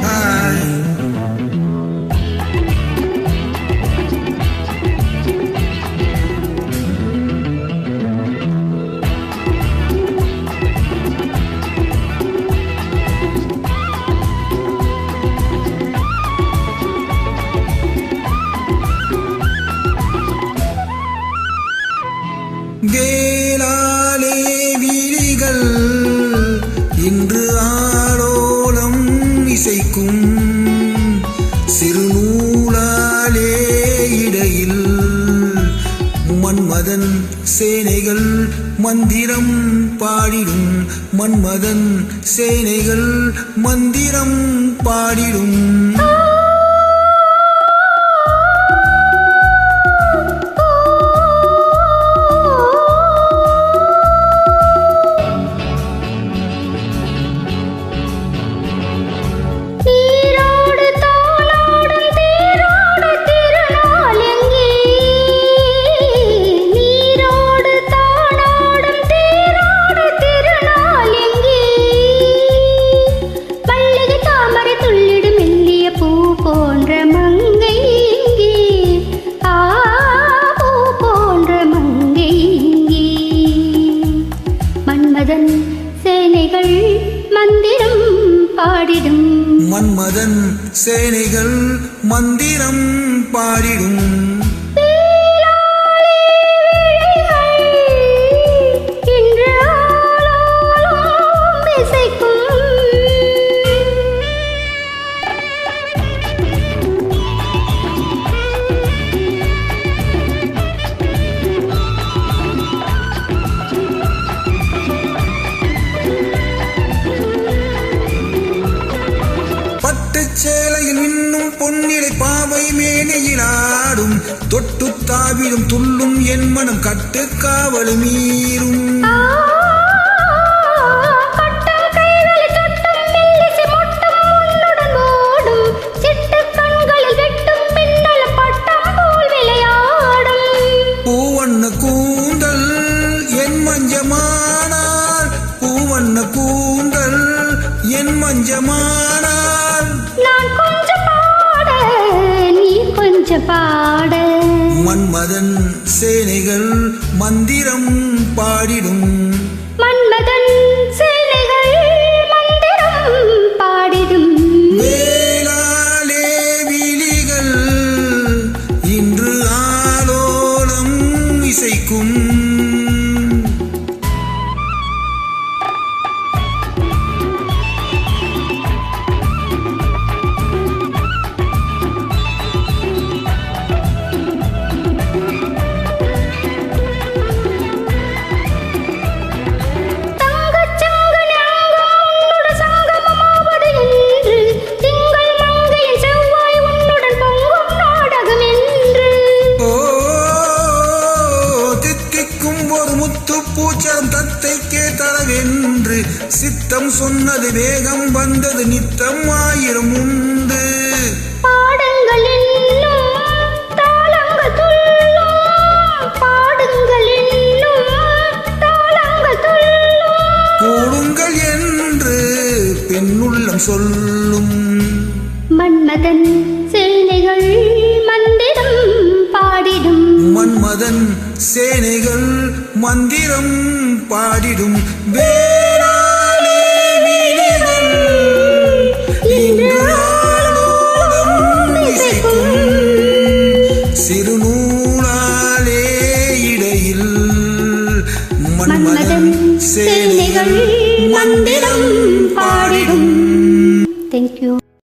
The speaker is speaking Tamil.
ஹாய். வேளாலே விழிகள் இன்று ஆலோலம் இசைக்கும் சிறுநூலாலே இடையில் மன்மதன் சேனைகள் மந்திரம் பாடிடும் மன்மதன் சேனைகள் மந்திரம் பாடிடும் சேனைகள் மந்திரம் பாடிடும் மன்மதன் சேனைகள் மந்திரம் பாடிடும் சேலையில் இன்னும் பொன்னிலை பாவை மேனையில் ஆடும் தொட்டு தாவிடும் துள்ளும் என் மனம் கட்டு காவல் மீறும் பூவண்ண கூந்தல் என் மஞ்சமானால் பூவண்ண கூந்தல் என் மஞ்சமானால் நான் கொஞ்சம் பாட நீ கொஞ்சம் பாட மன்மதன் சேனைகள் மந்திரம் பாடிடும் மன்மதன் சேனைகள் மந்திரம் பாடிடும் வேளாலே விழிகள் இன்று ஆலோலம் இசைக்கும் பூச்சரம் தத்தைக்கே தரவென்று சித்தம் சொன்னது வேகம் வந்தது நித்தம் ஆயிரம் உண்டு பாடுங்கள் கூடுங்கள் என்று பெண்ணுள்ளம் சொல்லும் மன்மதன் சேனைகள் மந்திரம் பாடிடும் மன்மதன் சேனைகள் மந்திரம் பாடிடும் வேளாலே விழிகள் இன்று ஆலோலம் இசைக்கும் சிறுநூலாலே இடையில் மன்மதன் சேனைகள் மந்திரம் பாடிடும். Thank you.